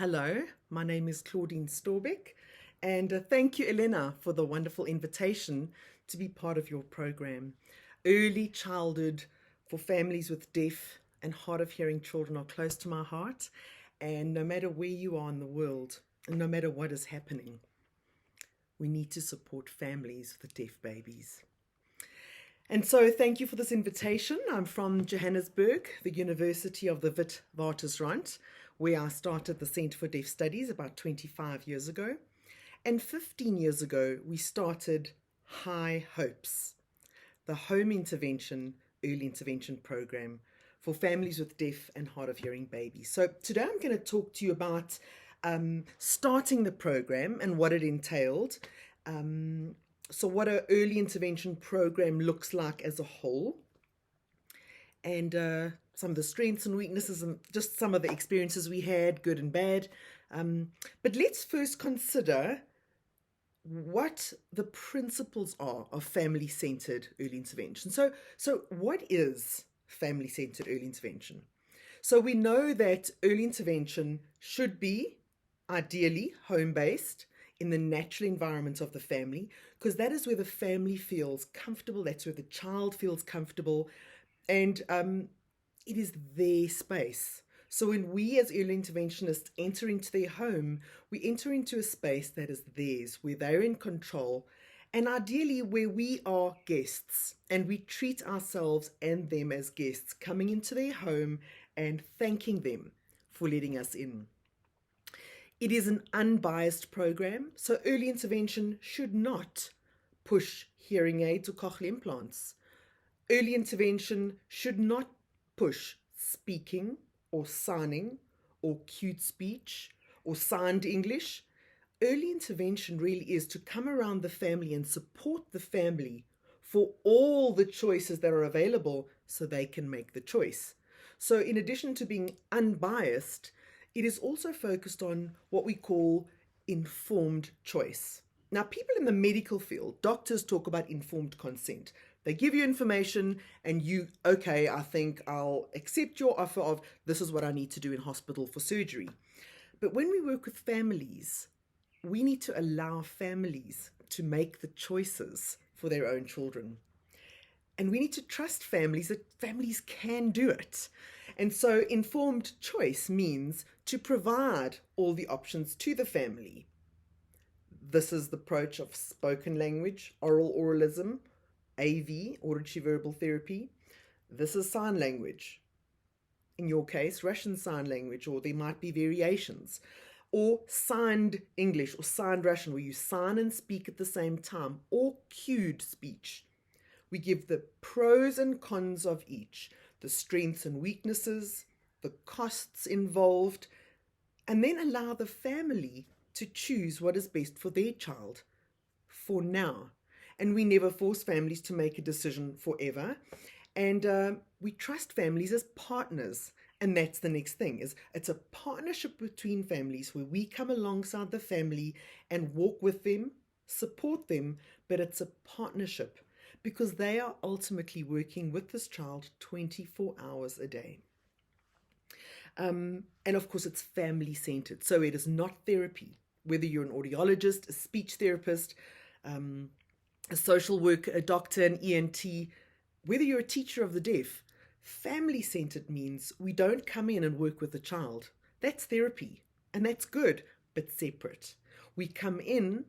Hello, my name is Claudine Storbeck, and thank you, Elena, for the wonderful invitation to be part of your program. Early childhood for families with deaf and hard of hearing children are close to my heart, and no matter where you are in the world, and no matter what is happening, we need to support families with deaf babies. And so, thank you for this invitation. I'm from Johannesburg, the University of the Witwatersrand, where I started the Centre for Deaf Studies about 25 years ago. And 15 years ago, we started High Hopes, the home intervention, early intervention program for families with deaf and hard of hearing babies. So, today I'm going to talk to you about starting the program and what it entailed. So what an early intervention program looks like as a whole, and some of the strengths and weaknesses and just some of the experiences we had, good and bad. But let's first consider what the principles are of family-centered early intervention. So what is family-centered early intervention? So we know that early intervention should be ideally home-based, in the natural environment of the family, because that is where the family feels comfortable, that's where the child feels comfortable, and it is their space. So when we as early interventionists enter into their home, we enter into a space that is theirs, where they're in control, and ideally where we are guests, and we treat ourselves and them as guests, coming into their home and thanking them for letting us in. It is an unbiased program, so early intervention should not push hearing aids or cochlear implants. Early intervention should not push speaking or signing or cute speech or signed English. Early intervention really is to come around the family and support the family for all the choices that are available so they can make the choice. So in addition to being unbiased, it is also focused on what we call informed choice. Now, people in the medical field, doctors talk about informed consent. They give you information and you, okay, I think I'll accept your offer of this is what I need to do in hospital for surgery. But when we work with families, we need to allow families to make the choices for their own children. And we need to trust families that families can do it. And so informed choice means to provide all the options to the family. This is the approach of spoken language, oralism, AV, auditory verbal therapy. This is sign language. In your case, Russian sign language, or there might be variations. Or signed English or signed Russian, where you sign and speak at the same time, or cued speech. We give the pros and cons of each, the strengths and weaknesses, the costs involved, and then allow the family to choose what is best for their child for now. And we never force families to make a decision forever. And we trust families as partners. And that's the next thing, is it's a partnership between families where we come alongside the family and walk with them, support them, but it's a partnership, because they are ultimately working with this child 24 hours a day. And of course, it's family-centered. So it is not therapy. Whether you're an audiologist, a speech therapist, a social worker, a doctor, an ENT, whether you're a teacher of the deaf, family-centered means we don't come in and work with the child. That's therapy, and that's good, but separate. We come in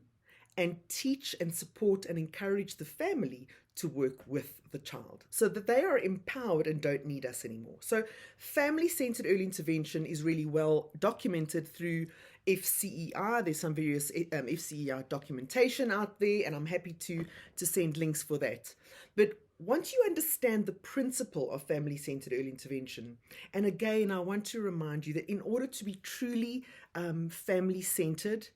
and teach and support and encourage the family to work with the child so that they are empowered and don't need us anymore. So family-centered early intervention is really well documented through FCER. There's some various FCER documentation out there, and I'm happy to send links for that. But once you understand the principle of family-centered early intervention, and again, I want to remind you that in order to be truly family-centered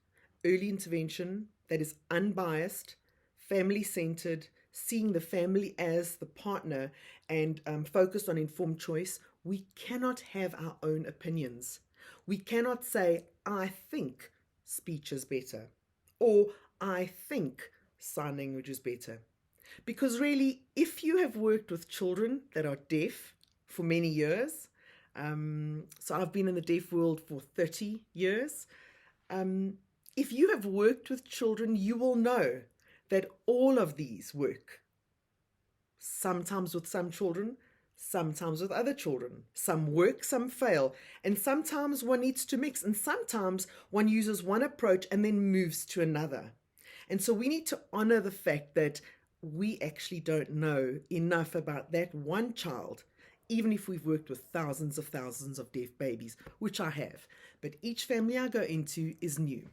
early intervention that is unbiased, family-centered, seeing the family as the partner, and focused on informed choice, we cannot have our own opinions. We cannot say, I think speech is better, or I think sign language is better. Because really, if you have worked with children that are deaf for many years, So I've been in the deaf world for 30 years. If you have worked with children, you will know that all of these work. Sometimes with some children, sometimes with other children. Some work, some fail. And sometimes one needs to mix. And sometimes one uses one approach and then moves to another. And so we need to honor the fact that we actually don't know enough about that one child, even if we've worked with thousands of deaf babies, which I have. But each family I go into is new.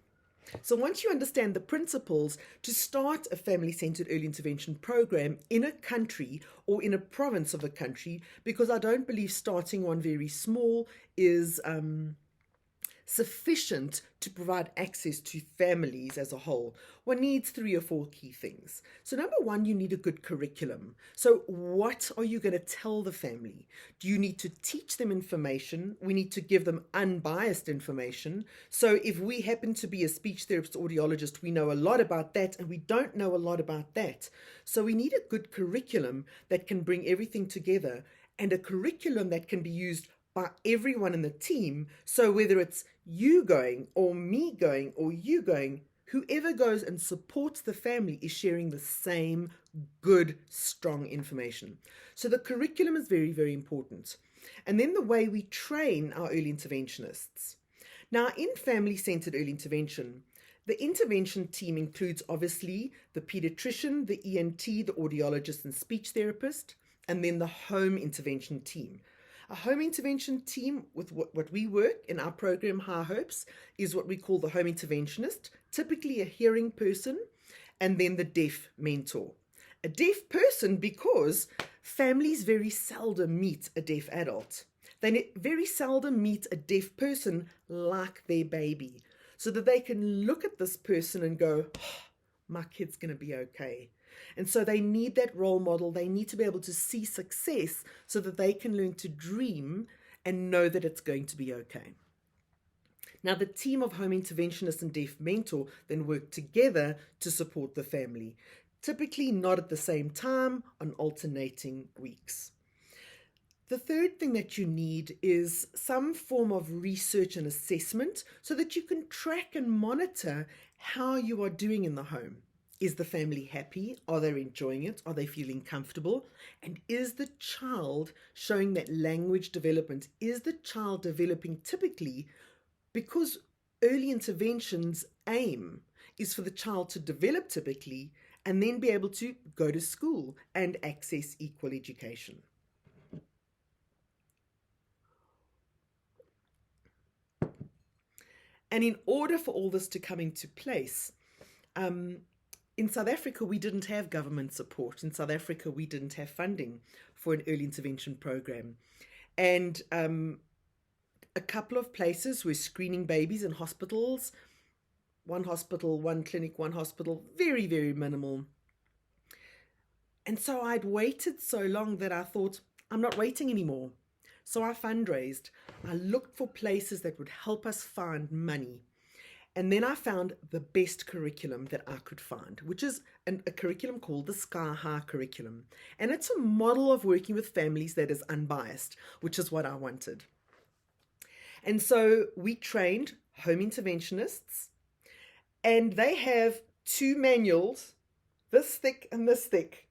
So once you understand the principles to start a family-centered early intervention program in a country or in a province of a country, because I don't believe starting one very small is sufficient to provide access to families as a whole, one needs 3 or 4 key things. So number one, you need a good curriculum. So what are you going to tell the family? Do you need to teach them information? We need to give them unbiased information. So if we happen to be a speech therapist, audiologist, we know a lot about that and we don't know a lot about that. So we need a good curriculum that can bring everything together, and a curriculum that can be used by everyone in the team. So whether it's you going or me going or you going, whoever goes and supports the family is sharing the same good, strong information. So the curriculum is very, very important. And then the way we train our early interventionists. Now, in family-centered early intervention, the intervention team includes obviously the pediatrician, the ENT, the audiologist and speech therapist, and then the home intervention team. A home intervention team with what we work in our program, High Hopes, is what we call the home interventionist, typically a hearing person, and then the deaf mentor. A deaf person because families very seldom meet a deaf adult. They very seldom meet a deaf person like their baby, so that they can look at this person and go, oh, my kid's going to be okay. And so they need that role model. They need to be able to see success so that they can learn to dream and know that it's going to be okay. Now, the team of home interventionists and deaf mentor then work together to support the family, typically not at the same time, on alternating weeks. The third thing that you need is some form of research and assessment so that you can track and monitor how you are doing in the home. Is the family happy? Are they enjoying it? Are they feeling comfortable? And is the child showing that language development? Is the child developing typically? Because early intervention's aim is for the child to develop typically and then be able to go to school and access equal education. And in order for all this to come into place, in South Africa, we didn't have government support. In South Africa, we didn't have funding for an early intervention program. And a couple of places were screening babies in hospitals. One hospital, one clinic, one hospital, very, very minimal. And so I'd waited so long that I thought, I'm not waiting anymore. So I fundraised. I looked for places that would help us find money. And then I found the best curriculum that I could find, which is a curriculum called the Sky High curriculum. And it's a model of working with families that is unbiased, which is what I wanted. And so we trained home interventionists, and they have 2 manuals, this thick and this thick,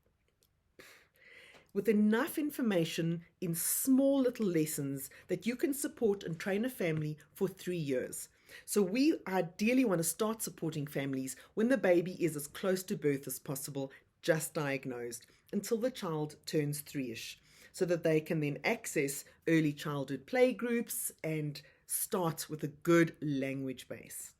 with enough information in small little lessons that you can support and train a family for 3 years. So we ideally want to start supporting families when the baby is as close to birth as possible, just diagnosed, until the child turns 3-ish, so that they can then access early childhood play groups and start with a good language base.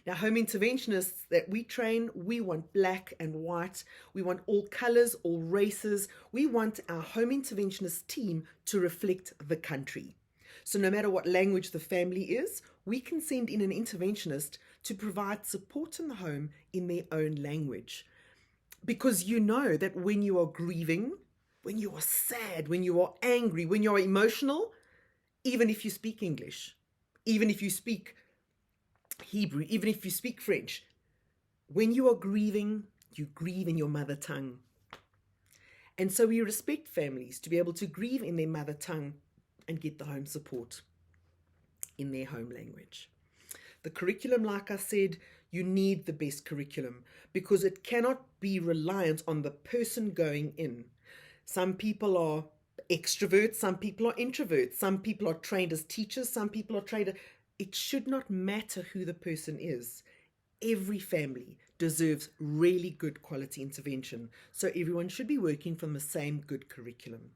Now, home interventionists that we train, we want black and white. We want all colors, all races. We want our home interventionist team to reflect the country. So no matter what language the family is, we can send in an interventionist to provide support in the home in their own language. Because you know that when you are grieving, when you are sad, when you are angry, when you are emotional, even if you speak English, even if you speak Hebrew, even if you speak French, when you are grieving, you grieve in your mother tongue. And so we respect families to be able to grieve in their mother tongue and get the home support in their home language. The curriculum, like I said, you need the best curriculum because it cannot be reliant on the person going in. Some people are extroverts, some people are introverts, some people are trained as teachers, some people are trained. It should not matter who the person is. Every family deserves really good quality intervention, so everyone should be working from the same good curriculum.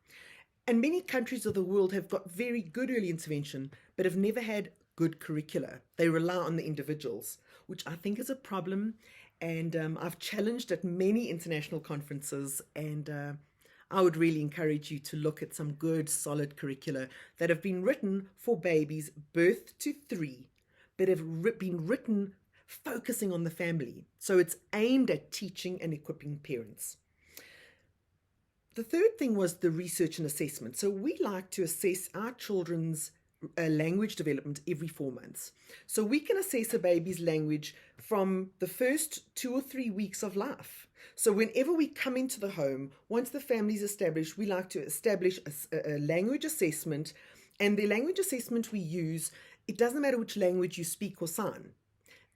And many countries of the world have got very good early intervention, but have never had good curricula. They rely on the individuals, which I think is a problem. And I've challenged at many international conferences, and I would really encourage you to look at some good, solid curricula that have been written for babies birth to 3, but have been written focusing on the family. So it's aimed at teaching and equipping parents. The third thing was the research and assessment. So we like to assess our children's language development every 4 months. So we can assess a baby's language from the first 2 or 3 weeks of life. So whenever we come into the home, once the family's established, we like to establish a language assessment. And the language assessment we use, it doesn't matter which language you speak or sign.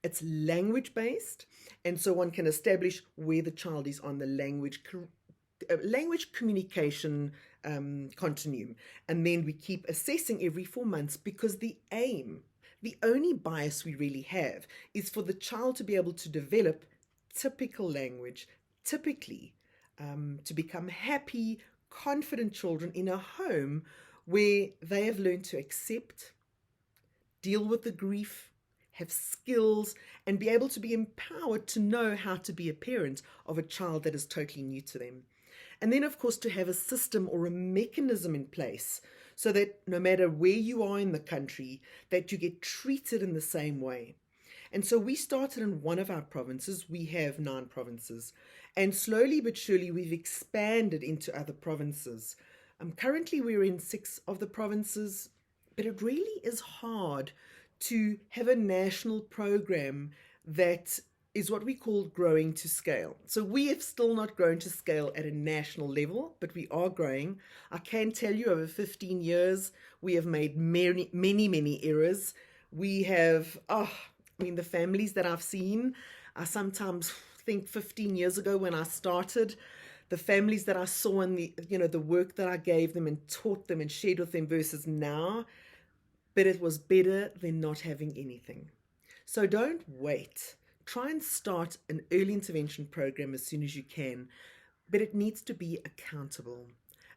It's language-based, and so one can establish where the child is on the language communication continuum. And then we keep assessing every 4 months because the only bias we really have is for the child to be able to develop typical language, typically to become happy, confident children in a home where they have learned to accept, deal with the grief, have skills, and be able to be empowered to know how to be a parent of a child that is totally new to them. And then, of course, to have a system or a mechanism in place so that no matter where you are in the country, that you get treated in the same way. And so we started in one of our provinces. We have 9 provinces. And slowly but surely, we've expanded into other provinces. Currently, we're in 6 of the provinces, but it really is hard to have a national program that is what we call growing to scale. So we have still not grown to scale at a national level, but we are growing. I can tell you over 15 years, we have made many errors. We have, the families that I've seen, I sometimes think 15 years ago when I started, the families that I saw and the work that I gave them and taught them and shared with them versus now, but it was better than not having anything. So don't wait. Try and start an early intervention program as soon as you can, but it needs to be accountable.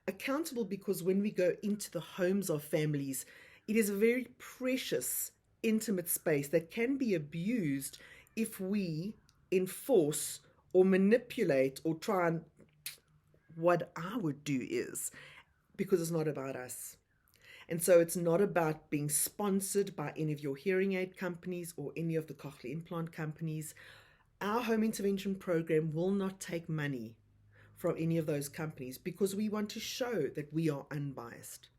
Accountable because when we go into the homes of families, it is a very precious, intimate space that can be abused if we enforce or manipulate or try and what I would do is, because it's not about us. And so it's not about being sponsored by any of your hearing aid companies or any of the cochlear implant companies. Our home intervention program will not take money from any of those companies because we want to show that we are unbiased.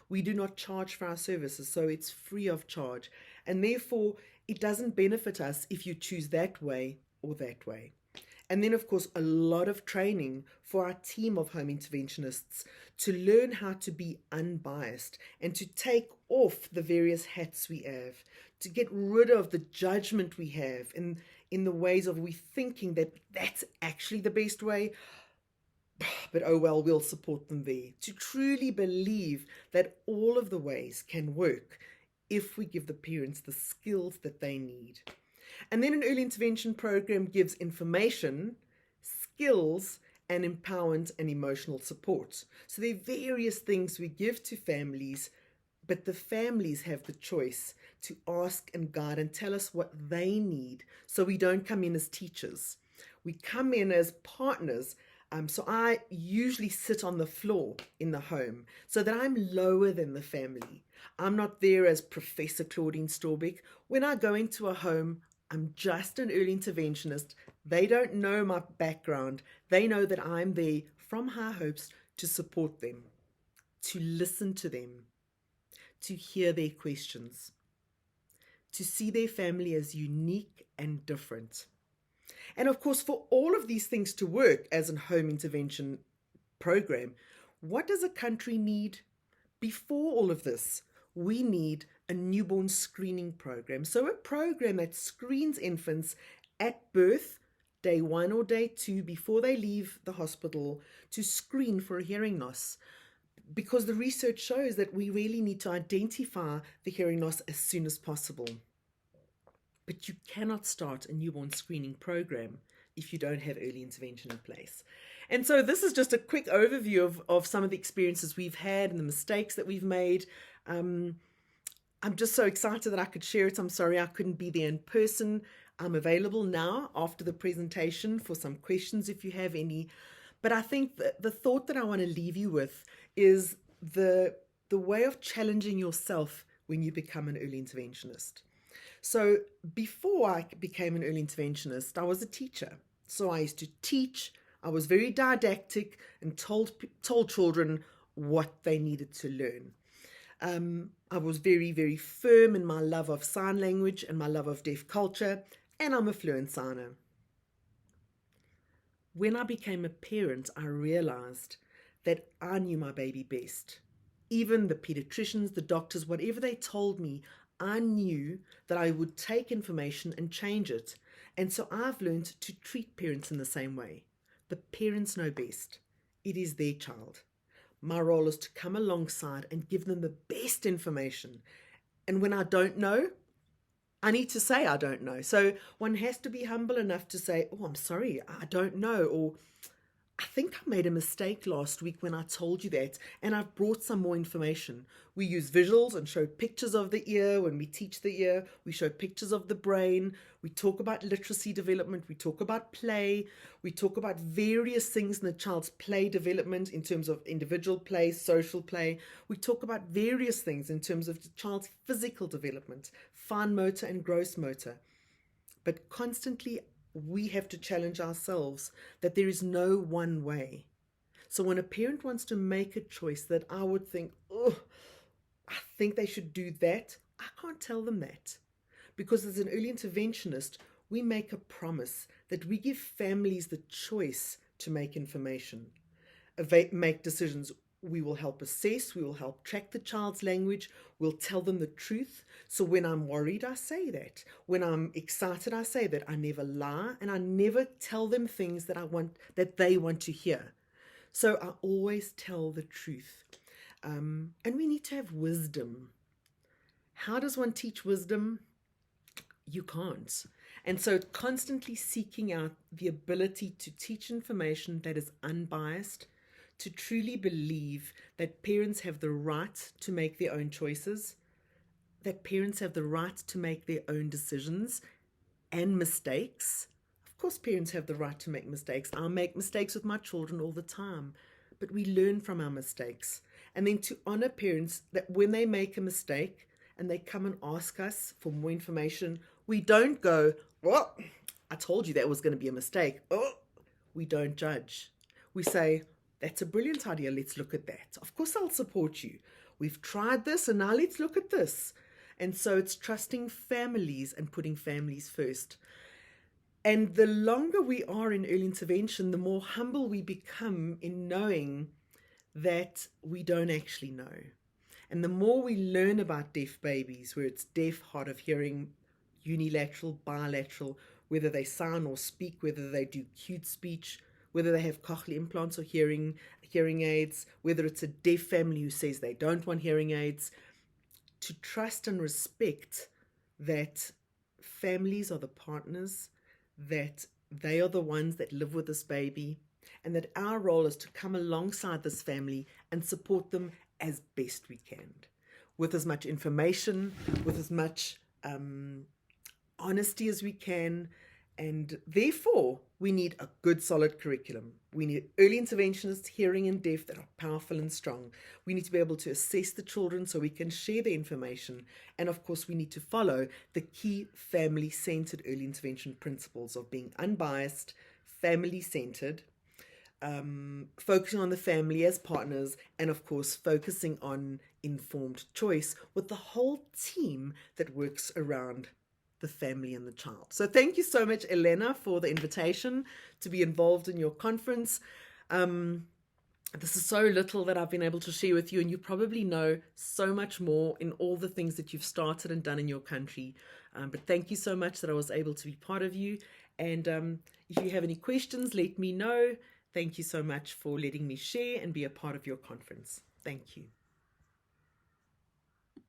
We do not charge for our services, so it's free of charge. And therefore, it doesn't benefit us if you choose that way or that way. And then, of course, a lot of training for our team of home interventionists to learn how to be unbiased and to take off the various hats we have, to get rid of the judgment we have in the ways of we thinking that that's actually the best way, but oh well, we'll support them there. To truly believe that all of the ways can work if we give the parents the skills that they need. And then an early intervention program gives information, skills, and empowerment and emotional support. So there are various things we give to families, but the families have the choice to ask and guide and tell us what they need. So we don't come in as teachers. We come in as partners. So I usually sit on the floor in the home so that I'm lower than the family. I'm not there as Professor Claudine Storbeck. When I go into a home, I'm just an early interventionist. They don't know my background. They know that I'm there from high hopes to support them, to listen to them, to hear their questions, to see their family as unique and different. And of course, for all of these things to work as a home intervention program, what does a country need? before all of this, we need a newborn screening program. So a program that screens infants at birth, day 1 or day 2, before they leave the hospital, to screen for a hearing loss. Because the research shows that we really need to identify the hearing loss as soon as possible. But you cannot start a newborn screening program if you don't have early intervention in place. And so this is just a quick overview of some of the experiences we've had and the mistakes that we've made. I'm just so excited that I could share it. I'm sorry I couldn't be there in person. I'm available now after the presentation for some questions if you have any. But I think that the thought that I want to leave you with is the way of challenging yourself when you become an early interventionist. So before I became an early interventionist, I was a teacher. So I used to teach. I was very didactic and told children what they needed to learn. I was very, very firm in my love of sign language and my love of deaf culture, and I'm a fluent signer. When I became a parent, I realized that I knew my baby best. Even the pediatricians, the doctors, whatever they told me, I knew that I would take information and change it. And so I've learned to treat parents in the same way. The parents know best. It is their child. My role is to come alongside and give them the best information. And when I don't know, I need to say I don't know. So one has to be humble enough to say, oh, I'm sorry, I don't know. Or I think I made a mistake last week when I told you that, and I've brought some more information. We use visuals and show pictures of the ear when we teach the ear. We show pictures of the brain. We talk about literacy development. We talk about play. We talk about various things in the child's play development in terms of individual play, social play. We talk about various things in terms of the child's physical development, fine motor and gross motor. But constantly we have to challenge ourselves that there is no one way. So when a parent wants to make a choice that I would think, oh, I think they should do that, I can't tell them that. Because as an early interventionist, we make a promise that we give families the choice to make information, make decisions. We will help assess, we will help track the child's language, we'll tell them the truth. So when I'm worried, I say that. When I'm excited, I say that. I never lie, and I never tell them things that they want to hear. So I always tell the truth. And we need to have wisdom. How does one teach wisdom? You can't. And so constantly seeking out the ability to teach information that is unbiased, to truly believe that parents have the right to make their own choices, that parents have the right to make their own decisions and mistakes. Of course, parents have the right to make mistakes. I make mistakes with my children all the time, but we learn from our mistakes. And then to honor parents that when they make a mistake and they come and ask us for more information, we don't go, well, I told you that was going to be a mistake. Oh, we don't judge. We say, that's a brilliant idea. Let's look at that. Of course, I'll support you. We've tried this, and now let's look at this. And so it's trusting families and putting families first. And the longer we are in early intervention, the more humble we become in knowing that we don't actually know. And the more we learn about deaf babies, where it's deaf, hard of hearing, unilateral, bilateral, whether they sign or speak, whether they do cute speech, whether they have cochlear implants or hearing aids, whether it's a deaf family who says they don't want hearing aids, to trust and respect that families are the partners, that they are the ones that live with this baby, and that our role is to come alongside this family and support them as best we can, with as much information, with as much honesty as we can. And therefore, we need a good, solid curriculum. We need early interventionists, hearing and deaf, that are powerful and strong. We need to be able to assess the children so we can share the information. And of course, we need to follow the key family-centered early intervention principles of being unbiased, family-centered, focusing on the family as partners, and of course, focusing on informed choice with the whole team that works around the family and the child. So thank you so much, Elena, for the invitation to be involved in your conference. This is so little that I've been able to share with you, and you probably know so much more in all the things that you've started and done in your country. But thank you so much that I was able to be part of you. And if you have any questions, let me know. Thank you so much for letting me share and be a part of your conference. Thank you.